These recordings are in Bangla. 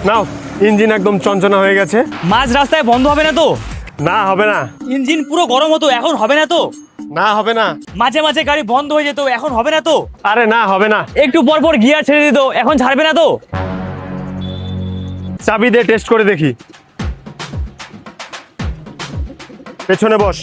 নাও, ইঞ্জিন একদম চঞ্চনা হয়ে গেছে। মাঝ রাস্তায় বন্ধ হবে না তো? না, হবে না। ইঞ্জিন পুরো গরম হতো, এখন হবে না তো? না, হবে না। মাঝে মাঝে গাড়ি বন্ধ হয়ে যেত, এখন হবে না তো? আরে না, হবে না। একটু পর পর গিয়ার ছেড়ে দিত, এখন ছাড়বে না তো? চাবি দিয়ে টেস্ট করে দেখি। পেছনে বস।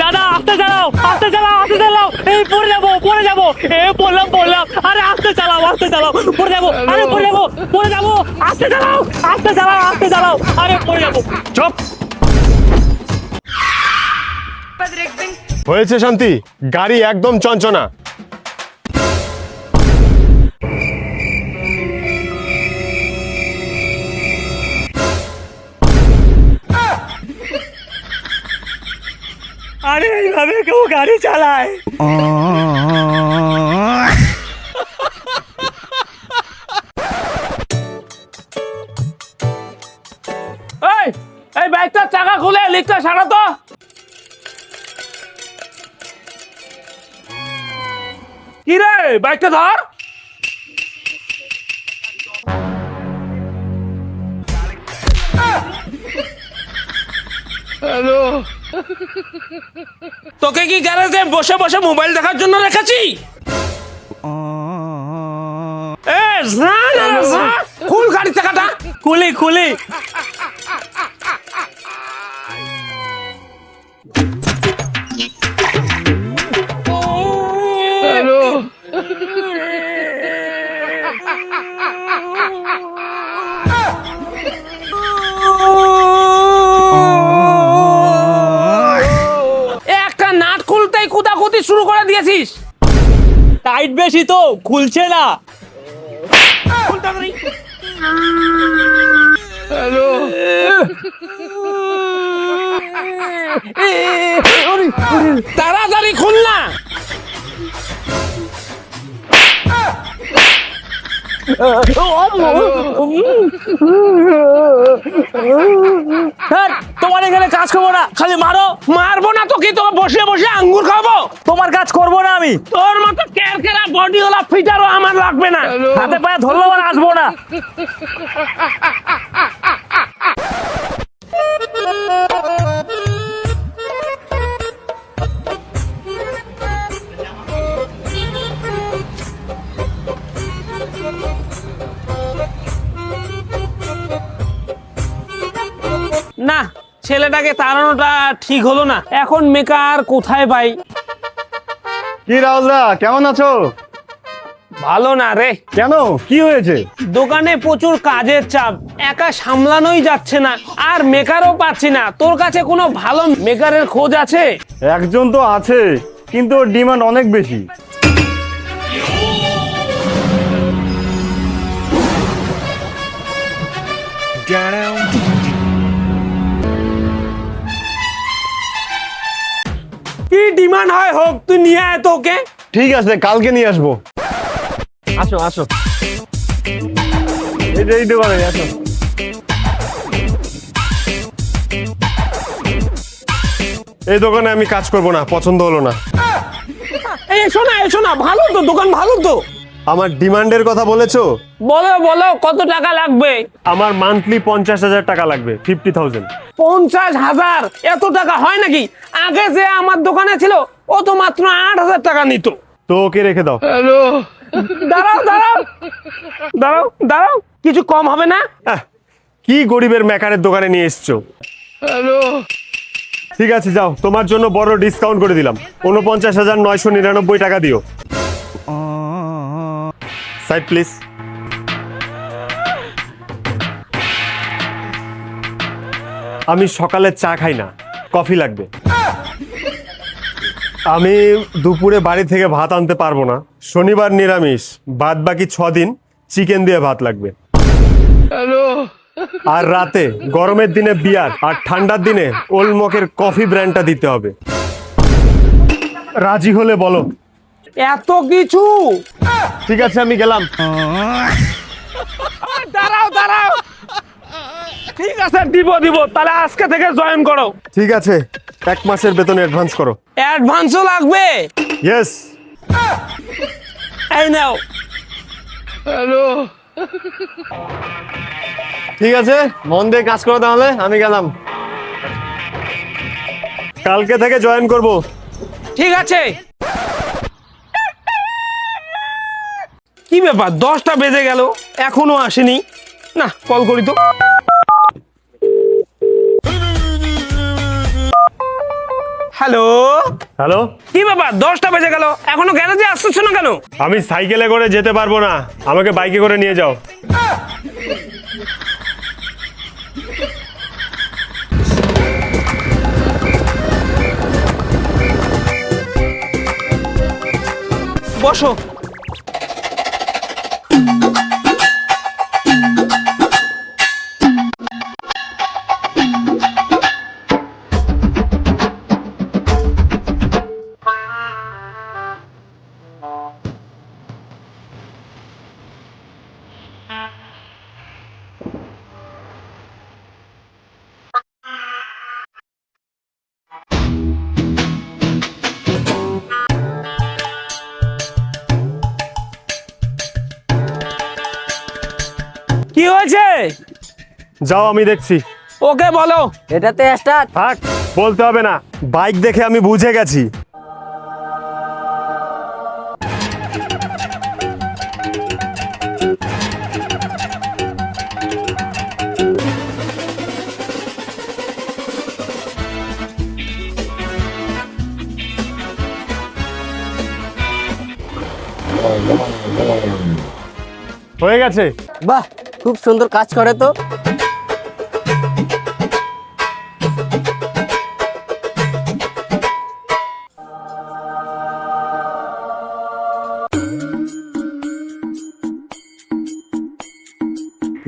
দাদা আস্তে চালাও, আস্তে চালাও, আস্তে চালাও। এই পড়ে যাবো, পড়ে যাবো। বললাম। আরে আস্তে চালাও, আস্তে চালাও। পড়ে যাবো, আরে পড়ে যাবো, পড়ে যাবো। আস্তে চালাও, আস্তে চালাও, আস্তে চালাও। আরে পড়ে যাবো। চুপ। হয়েছে শান্তি, গাড়ি একদম চঞ্চনা। আরে এইভাবে কেউ গাড়ি চালায়? এই বাইকটার চাকা খুলে লিকটা সারা তো। কি রে, বাইকটা ধর। হ্যালো, তোকে কি গ্যারেজে বসে বসে মোবাইল দেখার জন্য রেখেছি? খুল গাড়ি চাকাটা। খুলি। একটা নাট খুলতেই কুদাকুদি শুরু করে দিয়েছিস। টাইট বেশি তো, খুলছে না। হ্যালো, তাড়াতাড়ি খুল না। তোমার এখানে কাজ করবো না, খালি মারো। মারবো না তো কি, তোমার বসে বসে আঙ্গুর খাবো? তোমার কাজ করবো না আমি। তোর মতো ক্যারকেরা বডিওয়ালা ফিটারও আমার লাগবে না। হাতে পায়ে ধরলেও আর আসবো না। না, ছেলেটাকে তাড়ানোটা ঠিক হলো না। এখন মেকার কোথায় পাই? কি রাহুলদা, কেমন আছো? ভালো না রে। কেন, কি হয়েছে? দোকানে প্রচুর কাজের চাপ, একা সামলানোই যাচ্ছে না, আর মেকারও পাচ্ছি না। তোর কাছে কোনো ভালো মেকারের খোঁজ আছে? একজন তো আছে, কিন্তু ওর ডিমান্ড অনেক বেশি। কি ডিমান্ড হয় হোক, তুই নিয়ে আয় তো ওকে। ঠিক আছে, কালকে নিয়ে আসবো। আসো আসো, এই দোকানে আসো। এই দোকানে আমি কাজ করব না, পছন্দ হলো না। এসো না, ভালো তো দোকান, ভালো তো। আমার ডিমান্ডের কথা বলেছো? বলো কত টাকা লাগবে? আমার মান্থলি 50,000 টাকা লাগবে, 50,000। 50,000? এত টাকা হয় নাকি? আগে যে আমার দোকানে ছিল ও তো মাত্র 8,000 টাকা নিত। তো ওকে রেখে দাও। হ্যালো, দাঁড়াও, কিছু কম হবে না? কি গরিবের মেকারের দোকানে নিয়ে এসছো? হ্যালো, ঠিক আছে, যাও, তোমার জন্য বড় ডিসকাউন্ট করে দিলাম। 49,999 টাকা দিও। Side please. আমি সকালে চা খাই না, কফি লাগবে। আমি দুপুরে বাড়ি থেকে ভাত আনতে পারবো না, শনিবার নিরামিষ, বাদ বাকি 6 দিন চিকেন দিয়ে ভাত লাগবে। আর রাতে গরমের দিনে বিয়ার, আর ঠান্ডার দিনে ওলমকের কফি ব্র্যান্ডটা দিতে হবে। রাজি হলে বলো। এত কিছু? ঠিক আছে, আমি গেলাম। দাঁড়াও দাঁড়াও, ঠিক আছে, দিব দিব, তাহলে আজকে থেকে জয়েন করো। ঠিক আছে, 1 মাসের বেতন অ্যাডভান্স করো। অ্যাডভান্সও লাগবে? ইয়েস। এই নাও। হ্যালো। ঠিক আছে, মন দিয়ে কাজ করো তাহলে, আমি গেলাম। কালকে থেকে জয়েন করব। ঠিক আছে। কি ব্যাপার, 10টা বেজে গেল, এখনো আসেনি? না, কল করি তো। হ্যালো। হ্যালো, কি ব্যাপার, 10টা বেজে গেল, এখনো গ্যারেজে আসতেছ না কেন? আমি সাইকেলে করে যেতে পারবো না, আমাকে বাইকে করে নিয়ে যাও। বসো। কি হয়েছে? যাও, আমি দেখছি। ওকে বলো। এটাতে স্টার্ট। থাক, বলতে হবে না, বাইক দেখে আমি বুঝে গেছি। হয়ে গেছে। বাহ, খুব সুন্দর কাজ করে তো।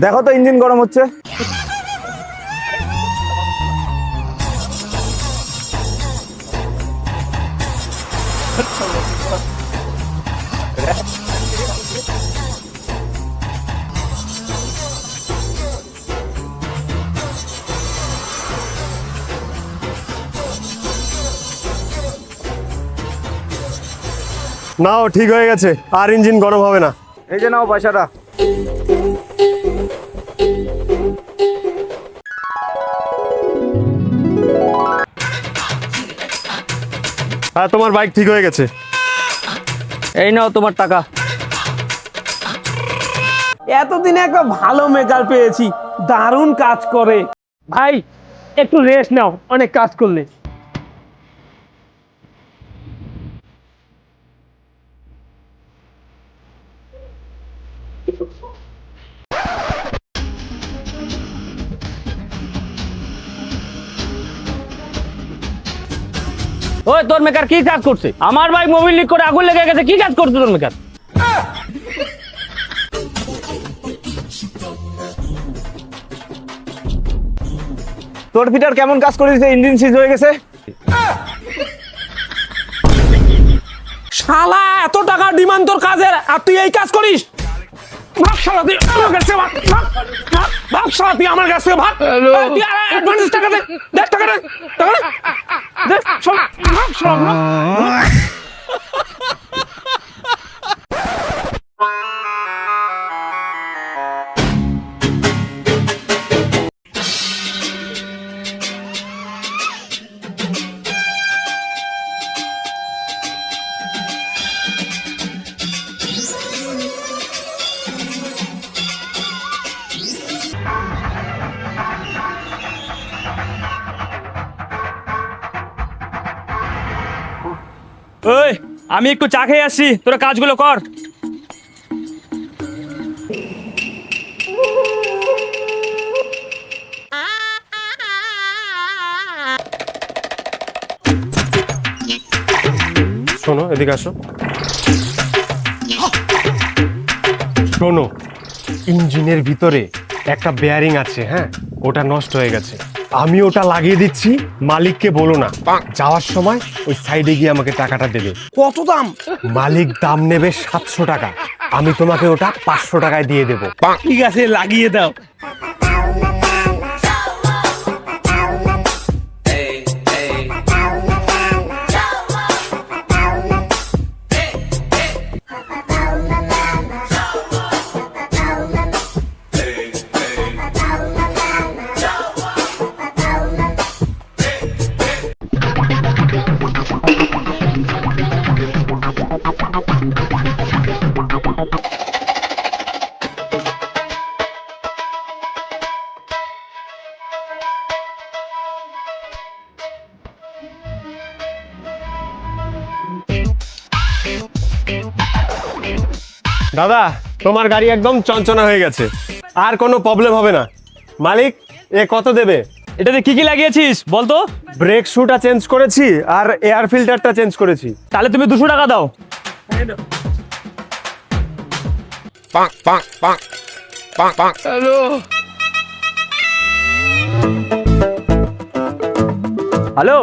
দেখো তো ইঞ্জিন গরম হচ্ছে। নাও, ঠিক হয়ে গেছে, আর ইঞ্জিন গরম হবে না। এই যে নাও পয়সাটা। হ্যাঁ, তোমার বাইক ঠিক হয়ে গেছে। এই নাও তোমার টাকা। এতদিনে একটা ভালো মেকার পেয়েছি, দারুণ কাজ করে। ভাই, একটু রেস্ট নাও, অনেক কাজ করলে। ওই তোর মেকার কি কাজ করছে? আমার বাইক মোবিল লিক করে আগুন লেগে গেছে, কি কাজ করছে তোর মেকার? তোর ফিটার কেমন কাজ করেছে? ইঞ্জিন সিজ হয়ে গেছে। শালা, এত টাকা ডিমান্ড তোর কাজের, আর তুই এই কাজ করিস? ভাগ শালা, তুই আমার কাছে ভাগ, ভাগ, ভাগ, ভাগ শালা, তুই আমার কাছে ভাগ। এই, তুই আর অ্যাডভান্স টাকা দে, দেখ টাকা দে, টাকা দে, দে, শালা, ভাগ শালা, ভাগ। ওই, আমি একটু চা খেয়ে আসছি, তোরা কাজগুলো কর। শোনো, এদিকে আসো। শোনো, ইঞ্জিনের ভিতরে একটা বেয়ারিং আছে, হ্যাঁ, ওটা নষ্ট হয়ে গেছে। আমি ওটা লাগিয়ে দিচ্ছি, মালিককে বলো না। যাওয়ার সময় ওই সাইডে গিয়ে আমাকে টাকাটা দেবে। কত দাম? মালিক দাম নেবে 700 টাকা, আমি তোমাকে ওটা 500 টাকায় দিয়ে দেবো। ঠিক আছে, লাগিয়ে দাও। দাদা, তোমার গাড়ি একদম চঞ্চনা হয়ে গেছে, আর কোনো প্রবলেম হবে না। মালিক, এ কত দেবে? এটাতে কি কি লাগিয়েছিস বলতো? ব্রেক শুটা চেঞ্জ করেছি আর এয়ার ফিল্টারটা চেঞ্জ করেছি। তাহলে তুমি 200 টাকা দাও। হ্যালো, হ্যালো,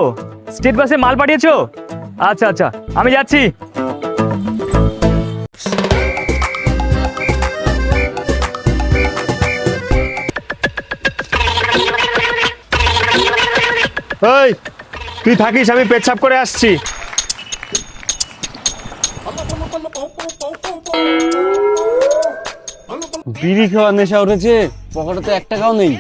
স্টেট বাসে মাল পাঠিয়েছো? আচ্ছা আচ্ছা, আমি যাচ্ছি। এই, তুই থাকিস, আমি পেচ্ছাপ করে আসছি। বিড়ি খাওয়ার নেশা উঠেছে, পকেটে তো 1 টাকাও নেই।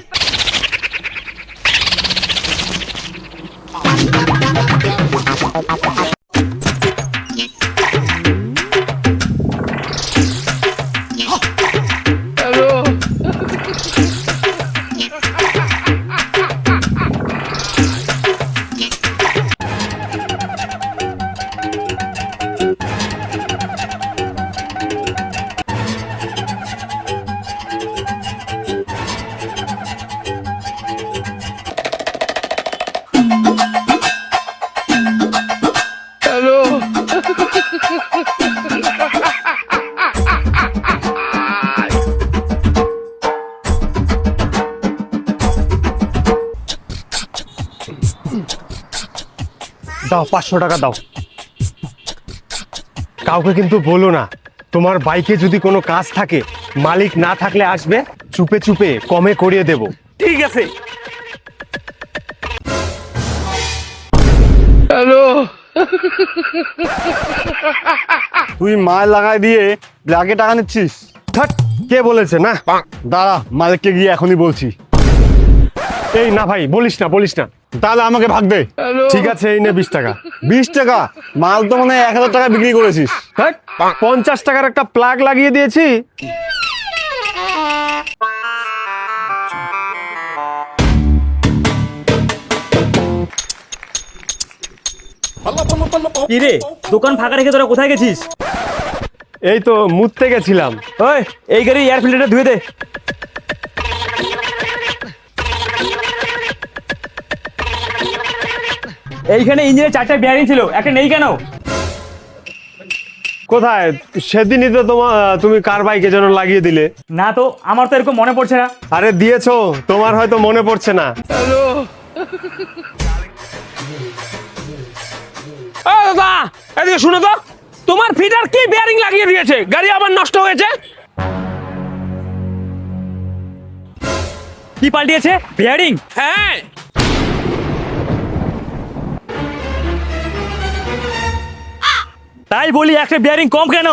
দাও, 500 টাকা দাও। কাউকে কিন্তু বলো না। তোমার বাইকে যদি কোনো কাজ থাকে, মালিক না থাকলে আসবে, চুপে চুপে কমে করিয়ে দেব। ঠিক আছে। হ্যালো, তুই মাল লাগাই দিয়ে ব্ল্যাকে টাকা নিচ্ছিস? থাক, কে বলেছে? না, দাঁড়া, মালিককে গিয়ে এখনই বলছি। এই না ভাই, বলিস না, বলিস না। তাহলে আমাকে ভাগ দে। ঠিক আছে, এই নে 20 টাকা। 20 টাকা? মাল তো মানে 1000 টাকা বিক্রি করেছিস। থাক, 50 টাকার একটা প্লাগ লাগিয়ে দিয়েছি। কি রে, দোকান ফাঁকা রেখে তোরা কোথায় গেছিস? এই তো মুততে গেছিলাম। ওই, এই গাড়ি এয়ার ফিল্টারটা ধুয়ে দে। এইখানে ইঞ্জিনের 4টা বেয়ারিং ছিল, একটা নেই কেন? কোথায়? সেদিনই তো তুমি কার বাইকে যেন লাগিয়ে দিলে। না তো, আমার তো এরকম মনে পড়ছে না। আরে দিয়েছো, তোমার হয়তো মনে পড়ছে না। হ্যালো। দাদা, এদিকে শুনো তো, তোমার ফিটার কি বেয়ারিং লাগিয়ে দিয়েছে? গাড়ি আবার নষ্ট হয়েছে। কি পাল্টিয়েছে? বেয়ারিং? হ্যাঁ, তাই বলি, একটা বেয়ারিং কম কেন?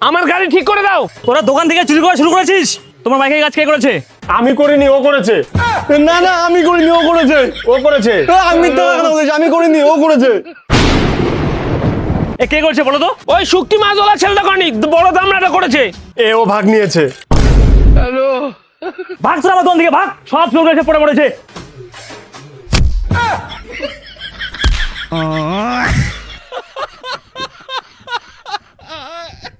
আমার গাড়ি ঠিক করে দাও। তোরা দোকান থেকে চুরি করা শুরু করেছিস? তোমার বাইকের কাজ কে করেছে? আমি করিনি, ও করেছে। না না, আমি করিনি, ও করেছে। ও করেছে। আমি তো এখন বলেছি, আমি করিনি, ও করেছে। এ কে করেছে বলো তো? ওই শুক্তি মাছওয়ালা ছেলেটা করেনি, বড় দামড়াটা করেছে। ও ভাগ নিয়েছে। হ্যালো, ভাগ তোরা আমার দোকান থেকে, ভাগ। সব লোক এসে পড়ে পড়েছে।